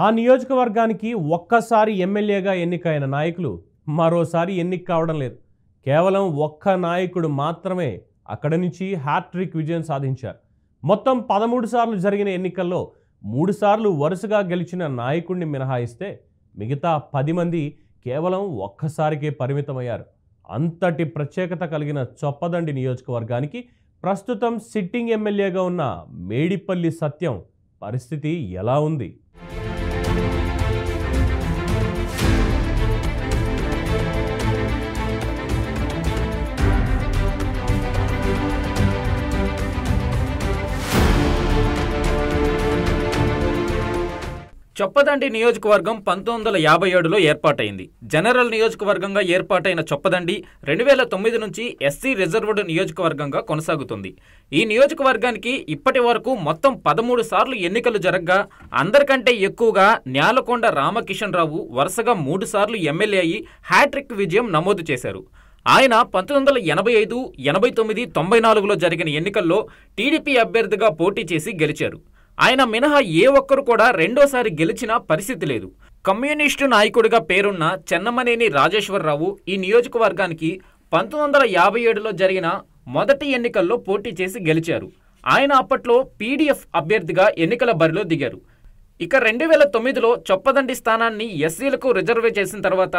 ఆ నియోజకవర్గానికి ఒక్కసారి ఎమ్మెల్యేగా ఎన్నికైన నాయకులు మరోసారి ఎన్నిక కావడం లేదు. కేవలం ఒక్క నాయకుడు మాత్రమే అక్కడి నుంచి హ్యాట్రిక్ విజయం సాధించారు. మొత్తం 13 సార్లు జరిగిన ఎన్నికల్లో 3 సార్లు వరుసగా గెలిచిన నాయకుడిని మినహాయిస్తే మిగతా 10 మంది కేవలం ఒక్కసారికే పరిమితమయ్యారు. అంతటి ప్రత్యేకత కలిగిన చొప్పదండి నియోజకవర్గానికి ప్రస్తుతం సిట్టింగ్ ఎమ్మెల్యేగా ఉన్న మేడిపల్లి సత్యం పరిస్థితి ఎలా ఉంది? చొప్పదండి నియోజకవర్గం 1957లో ఏర్పాటైంది. జనరల్ నియోజకవర్గంగా ఏర్పాటైన చొప్పదండి 2009 నుంచి ఎస్సీ రిజర్వ్డ్ నియోజకవర్గంగా కొనసాగుతుంది. ఈ నియోజకవర్గానికి ఇప్పటి వరకు మొత్తం 13 సార్లు ఎన్నికలు జరగ్గా అందరికంటే ఎక్కువగా న్యాలకొండ రామకిషన్ రావు వరుసగా 3 సార్లు ఎమ్మెల్యే అయి హ్యాట్రిక్ విజయం నమోదు చేశారు. ఆయన 1985, 89, 94లో జరిగిన ఎన్నికల్లో టీడీపీ అభ్యర్థిగా పోటీ చేసి గెలిచారు. ఆయన మినహా ఏ ఒక్కరు కూడా రెండోసారి గెలిచిన పరిస్థితి లేదు. కమ్యూనిస్టు నాయకుడిగా పేరున్న చెన్నమనేని రాజేశ్వరరావు ఈ నియోజకవర్గానికి 1957లో జరిగిన మొదటి ఎన్నికల్లో పోటీ చేసి గెలిచారు. ఆయన అప్పట్లో పీడీఎఫ్ అభ్యర్థిగా ఎన్నికల బరిలో దిగారు. ఇక 2009లో చొప్పదండి స్థానాన్ని ఎస్సీలకు రిజర్వ్ చేసిన తర్వాత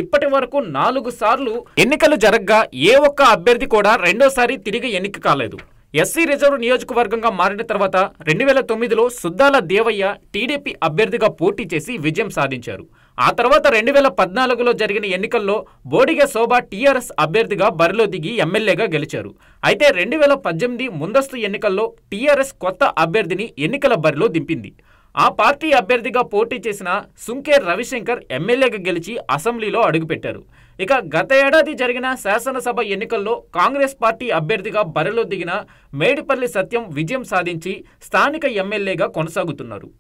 ఇప్పటి వరకు 4 సార్లు ఎన్నికలు జరగ్గా ఏ ఒక్క అభ్యర్థి కూడా రెండోసారి తిరిగి ఎన్నిక కాలేదు. ఎస్సీ రిజర్వ్ నియోజకవర్గంగా మారిన తర్వాత 2009లో సుద్దాల దేవయ్య టీడీపీ అభ్యర్థిగా పోటీ చేసి విజయం సాధించారు. ఆ తర్వాత 2014లో జరిగిన ఎన్నికల్లో బోడిగ శోభ టీఆర్ఎస్ అభ్యర్థిగా బరిలో దిగి ఎమ్మెల్యేగా గెలిచారు. అయితే 2018 ముందస్తు ఎన్నికల్లో టీఆర్ఎస్ కొత్త అభ్యర్థిని ఎన్నికల బరిలో దింపింది. ఆ పార్టీ అభ్యర్థిగా పోటీ చేసిన సుంకే రవిశంకర్ ఎమ్మెల్యేగా గెలిచి అసెంబ్లీలో అడుగుపెట్టారు. ఇక గత ఏడాది జరిగిన శాసనసభ ఎన్నికల్లో కాంగ్రెస్ పార్టీ అభ్యర్థిగా బరిలో దిగిన మేడిపల్లి సత్యం విజయం సాధించి స్థానిక ఎమ్మెల్యేగా కొనసాగుతున్నారు.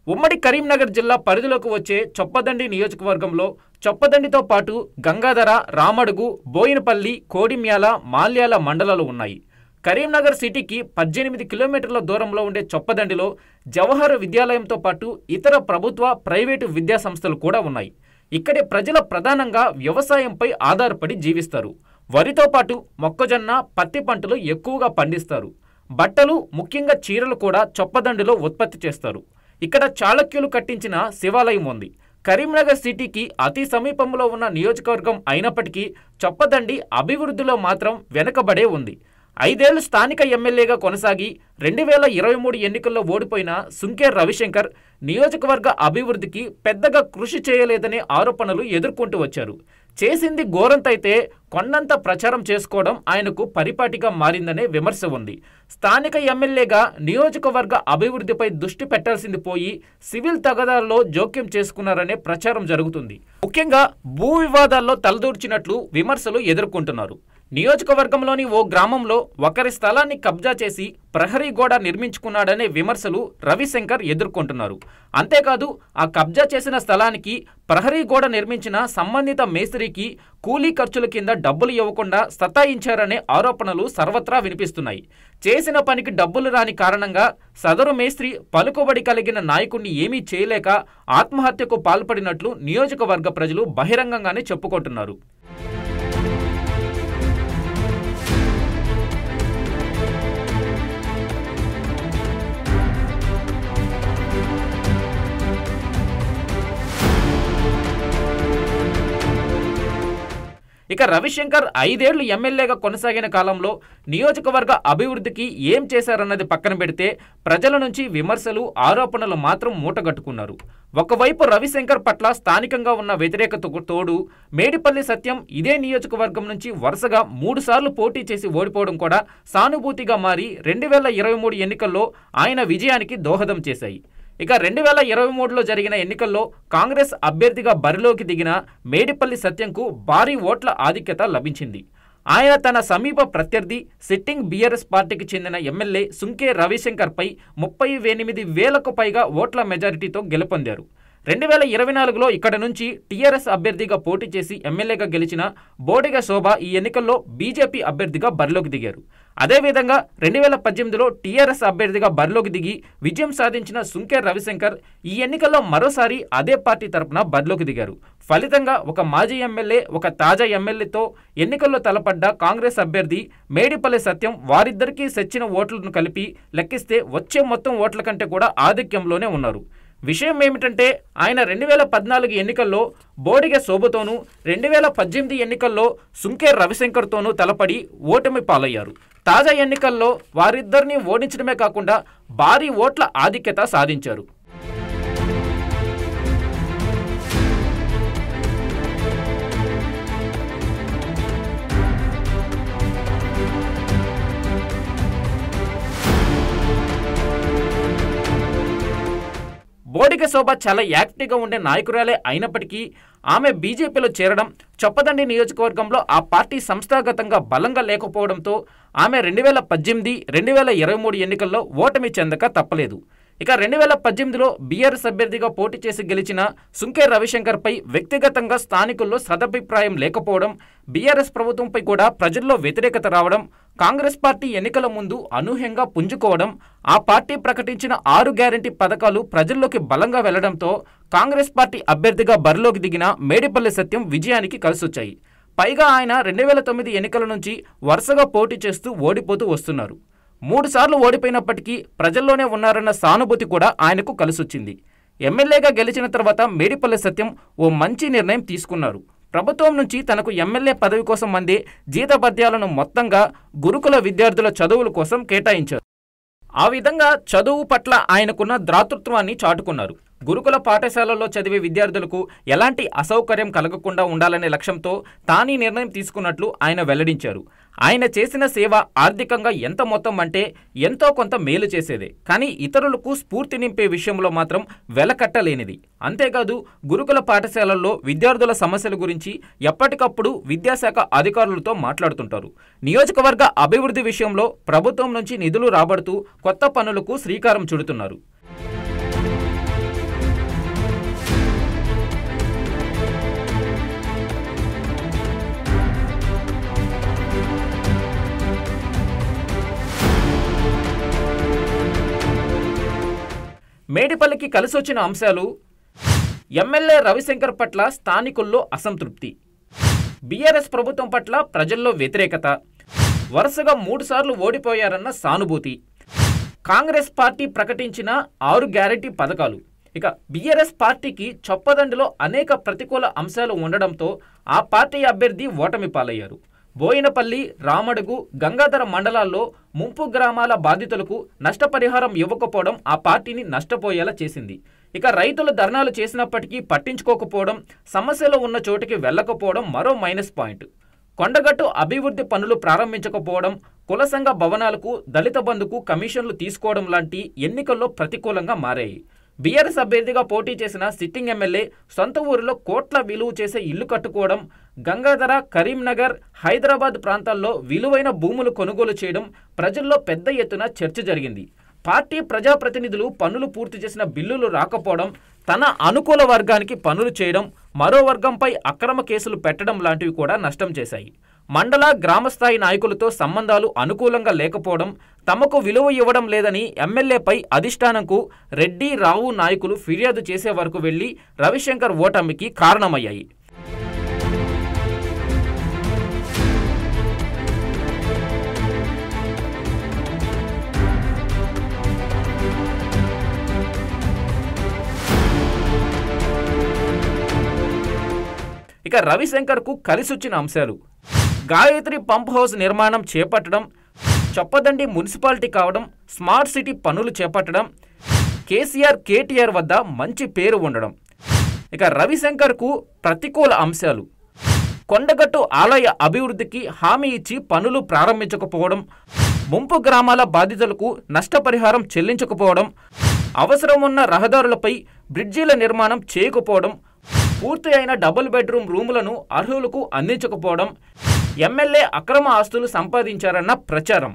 ఉమ్మడి కరీంనగర్ జిల్లా పరిధిలోకి వచ్చే చొప్పదండి నియోజకవర్గంలో చొప్పదండితో పాటు గంగాధర, రామడుగు, బోయినపల్లి, కోడిమ్యాల, మాల్యాల మండలాలు ఉన్నాయి. కరీంనగర్ సిటీకి 18 కిలోమీటర్ల దూరంలో ఉండే చొప్పదండిలో జవహర్ విద్యాలయంతో పాటు ఇతర ప్రభుత్వ, ప్రైవేటు విద్యా సంస్థలు కూడా ఉన్నాయి. ఇక్కడి ప్రజల ప్రధానంగా వ్యవసాయంపై ఆధారపడి జీవిస్తారు. వరితో పాటు మొక్కజొన్న, పత్తి పంటలు ఎక్కువగా పండిస్తారు. బట్టలు, ముఖ్యంగా చీరలు కూడా చొప్పదండిలో ఉత్పత్తి చేస్తారు. ఇక్కడ చాళుక్యులు కట్టించిన శివాలయం ఉంది. కరీంనగర్ సిటీకి అతి సమీపంలో ఉన్న నియోజకవర్గం అయినప్పటికీ చొప్పదండి అభివృద్ధిలో మాత్రం వెనుకబడే ఉంది. 5 ఏళ్లు స్థానిక ఎమ్మెల్యేగా కొనసాగి 2023 ఎన్నికల్లో ఓడిపోయిన సుంకే రవిశంకర్ నియోజకవర్గ అభివృద్ధికి పెద్దగా కృషి చేయలేదనే ఆరోపణలు ఎదుర్కొంటూ వచ్చారు. చేసింది గోరంతైతే కొండంత ప్రచారం చేసుకోవడం ఆయనకు పరిపాటిగా మారిందనే విమర్శ ఉంది. స్థానిక ఎమ్మెల్యేగా నియోజకవర్గ అభివృద్ధిపై దృష్టి పెట్టాల్సింది పోయి సివిల్ తగాదాల్లో జోక్యం చేసుకున్నారనే ప్రచారం జరుగుతుంది. ముఖ్యంగా భూ వివాదాల్లో తలదూర్చినట్లు విమర్శలు ఎదుర్కొంటున్నారు. నియోజకవర్గంలోని ఓ గ్రామంలో ఒకరి స్థలాన్ని కబ్జా చేసి ప్రహరీ గోడ నిర్మించుకున్నాడనే విమర్శలు రవిశంకర్ ఎదుర్కొంటున్నారు. అంతేకాదు ఆ కబ్జా చేసిన స్థలానికి ప్రహరీ గోడ నిర్మించిన సంబంధిత మేస్త్రికి కూలీ ఖర్చుల కింద డబ్బులు ఇవ్వకుండా సతాయించారనే ఆరోపణలు సర్వత్రా వినిపిస్తున్నాయి. చేసిన పనికి డబ్బులు రాని కారణంగా సదరు మేస్త్రి పలుకుబడి కలిగిన నాయకుడిని ఏమీ చేయలేక ఆత్మహత్యకు పాల్పడినట్లు నియోజకవర్గ ప్రజలు బహిరంగంగానే చెప్పుకుంటున్నారు. ఇక రవిశంకర్ 5 ఏళ్లు ఎమ్మెల్యేగా కొనసాగిన కాలంలో నియోజకవర్గ అభివృద్ధికి ఏం చేశారన్నది పక్కన పెడితే ప్రజల నుంచి విమర్శలు, ఆరోపణలు మాత్రం మూటగట్టుకున్నారు. ఒకవైపు రవిశంకర్ పట్ల స్థానికంగా ఉన్న వ్యతిరేకతకు తోడు మేడిపల్లి సత్యం ఇదే నియోజకవర్గం నుంచి వరుసగా 3 సార్లు పోటీ చేసి ఓడిపోవడం కూడా సానుభూతిగా మారి 2023 ఎన్నికల్లో ఆయన విజయానికి దోహదం చేశాయి. ఇక 2023లో జరిగిన ఎన్నికల్లో కాంగ్రెస్ అభ్యర్థిగా బరిలోకి దిగిన మేడిపల్లి సత్యంకు భారీ ఓట్ల ఆధిక్యత లభించింది. ఆయన తన సమీప ప్రత్యర్థి సిట్టింగ్ బీఆర్ఎస్ పార్టీకి చెందిన ఎమ్మెల్యే సుంకే రవిశంకర్పై 38,000కు పైగా ఓట్ల మెజారిటీతో గెలుపొందారు. 2024లో ఇక్కడ నుంచి టీఆర్ఎస్ అభ్యర్థిగా పోటీ చేసి ఎమ్మెల్యేగా గెలిచిన బోడిగ శోభ ఈ ఎన్నికల్లో బీజేపీ అభ్యర్థిగా బరిలోకి దిగారు. అదేవిధంగా 2018లో టీఆర్ఎస్ అభ్యర్థిగా బరిలోకి దిగి విజయం సాధించిన సుంకే రవిశంకర్ ఈ ఎన్నికల్లో మరోసారి అదే పార్టీ తరపున బరిలోకి దిగారు. ఫలితంగా ఒక మాజీ ఎమ్మెల్యే, ఒక తాజా ఎమ్మెల్యేతో ఎన్నికల్లో తలపడ్డ కాంగ్రెస్ అభ్యర్థి మేడిపల్లి సత్యం వారిద్దరికీ సెచ్చిన ఓట్లను కలిపి లెక్కిస్తే వచ్చే మొత్తం ఓట్ల కంటే కూడా ఆధిక్యంలోనే ఉన్నారు. విషయం ఏమిటంటే ఆయన 2014 ఎన్నికల్లో బోడిగ శోభతోనూ 2018 ఎన్నికల్లో సుంకే రవిశంకర్తోనూ తలపడి ఓటమి పాలయ్యారు. తాజా ఎన్నికల్లో వారిద్దరిని ఓడించడమే కాకుండా భారీ ఓట్ల ఆధిక్యత సాధించారు. బోడిగ శోభ చాలా యాక్టివ్గా ఉండే నాయకురాలే అయినప్పటికీ ఆమె బీజేపీలో చేరడం, చొప్పదండి నియోజకవర్గంలో ఆ పార్టీ సంస్థాగతంగా బలంగా లేకపోవడంతో ఆమె 2018, 2023 ఎన్నికల్లో ఓటమి చెందక తప్పలేదు. ఇక 2018లో బీఆర్ఎస్ అభ్యర్థిగా పోటీ చేసి గెలిచిన సుంకే రవిశంకర్పై వ్యక్తిగతంగా స్థానికుల్లో సదభిప్రాయం లేకపోవడం, బీఆర్ఎస్ ప్రభుత్వంపై కూడా ప్రజల్లో వ్యతిరేకత రావడం, కాంగ్రెస్ పార్టీ ఎన్నికల ముందు అనూహ్యంగా పుంజుకోవడం, ఆ పార్టీ ప్రకటించిన 6 గ్యారంటీ పథకాలు ప్రజల్లోకి బలంగా వెళ్లడంతో కాంగ్రెస్ పార్టీ అభ్యర్థిగా బరిలోకి దిగిన మేడిపల్లి సత్యం విజయానికి కలిసొచ్చాయి. పైగా ఆయన 2009 ఎన్నికల నుంచి వరుసగా పోటీ చేస్తూ ఓడిపోతూ వస్తున్నారు. 3 సార్లు ఓడిపోయినప్పటికీ ప్రజల్లోనే ఉన్నారన్న సానుభూతి కూడా ఆయనకు కలిసొచ్చింది. ఎమ్మెల్యేగా గెలిచిన తర్వాత మేడిపల్లి సత్యం ఓ మంచి నిర్ణయం తీసుకున్నారు. ప్రభుత్వం నుంచి తనకు ఎమ్మెల్యే పదవి కోసం అందే జీతభత్యాలను మొత్తంగా గురుకుల విద్యార్థుల చదువుల కోసం కేటాయించారు. ఆ విధంగా చదువు పట్ల ఆయనకున్న దాతృత్వాన్ని చాటుకున్నారు. గురుకుల పాఠశాలల్లో చదివే విద్యార్థులకు ఎలాంటి అసౌకర్యం కలగకుండా ఉండాలనే లక్ష్యంతో తానీ నిర్ణయం తీసుకున్నట్లు ఆయన వెల్లడించారు. ఆయన చేసిన సేవ ఆర్థికంగా ఎంత మొత్తం అంటే ఎంతో కొంత మేలు చేసేదే, కానీ ఇతరులకు స్ఫూర్తి నింపే విషయంలో మాత్రం వెలకట్టలేనిది. అంతేకాదు గురుకుల పాఠశాలల్లో విద్యార్థుల సమస్యల గురించి ఎప్పటికప్పుడు విద్యాశాఖ అధికారులతో మాట్లాడుతుంటారు. నియోజకవర్గ అభివృద్ధి విషయంలో ప్రభుత్వం నుంచి నిధులు రాబడుతూ కొత్త పనులకు శ్రీకారం చుడుతున్నారు. మేడిపల్లికి కలిసొచ్చిన అంశాలు: ఎమ్మెల్యే రవిశంకర్ పట్ల స్థానికుల్లో అసంతృప్తి, బీఆర్ఎస్ ప్రభుత్వం పట్ల ప్రజల్లో వ్యతిరేకత, వరుసగా 3 సార్లు ఓడిపోయారన్న సానుభూతి, కాంగ్రెస్ పార్టీ ప్రకటించిన 6 గ్యారంటీ పథకాలు. ఇక బీఆర్ఎస్ పార్టీకి చొప్పదండిలో అనేక ప్రతికూల అంశాలు ఉండడంతో ఆ పార్టీ అభ్యర్థి ఓటమి పాలయ్యారు. బోయినపల్లి, రామడుగు, గంగాధర మండలాల్లో ముంపు గ్రామాల బాధితులకు నష్టపరిహారం ఇవ్వకపోవడం ఆ పార్టీని నష్టపోయేలా చేసింది. ఇక రైతులు ధర్నాలు చేసినప్పటికీ పట్టించుకోకపోవడం, సమస్యలు ఉన్న చోటికి వెళ్లకపోవడం మరో మైనస్ పాయింట్. కొండగట్టు అభివృద్ధి పనులు ప్రారంభించకపోవడం, కుల సంఘ భవనాలకు దళిత బంధుకు కమిషన్లు తీసుకోవడం లాంటి ఎన్నికల్లో ప్రతికూలంగా మారాయి. బీఆర్ఎస్ అభ్యర్థిగా పోటీ చేసిన సిట్టింగ్ ఎమ్మెల్యే సొంత ఊరిలో కోట్ల విలువ చేసే ఇల్లు కట్టుకోవడం, గంగాధర, కరీంనగర్, హైదరాబాద్ ప్రాంతాల్లో విలువైన భూములు కొనుగోలు చేయడం ప్రజల్లో పెద్ద ఎత్తున చర్చ జరిగింది. పార్టీ ప్రజాప్రతినిధులు పనులు పూర్తి చేసిన బిల్లులు రాకపోవడం, తన అనుకూల వర్గానికి పనులు చేయడం, మరో వర్గంపై అక్రమ కేసులు పెట్టడం లాంటివి కూడా నష్టం చేశాయి. మండల, గ్రామస్థాయి నాయకులతో సంబంధాలు అనుకూలంగా లేకపోవడం, తమకు విలువ ఇవ్వడం లేదని ఎమ్మెల్యేపై అధిష్టానంకు రెడ్డి, రావు నాయకులు ఫిర్యాదు చేసే వరకు వెళ్లి రవిశంకర్ ఓటమికి కారణమయ్యాయి. ఇక రవిశంకర్కు కలిసొచ్చిన అంశాలు: గాయత్రి పంప్ హౌస్ నిర్మాణం చేపట్టడం, చొప్పదండి మున్సిపాలిటీ కావడం, స్మార్ట్ సిటీ పనులు చేపట్టడం, కేసీఆర్, కేటీఆర్ వద్ద మంచి పేరు ఉండడం. ఇక రవిశంకర్కు ప్రతికూల అంశాలు: కొండగట్టు ఆలయ అభివృద్ధికి హామీ ఇచ్చి పనులు ప్రారంభించకపోవడం, ముంపు గ్రామాల బాధితులకు నష్టపరిహారం చెల్లించకపోవడం, అవసరం ఉన్న రహదారులపై బ్రిడ్జీల నిర్మాణం చేయకపోవడం, పూర్తి అయిన డబుల్ బెడ్రూమ్ రూములను అర్హులకు అందించకపోవడం, ఎమ్మెల్యే అక్రమ ఆస్తులు సంపాదించారన్న ప్రచారం.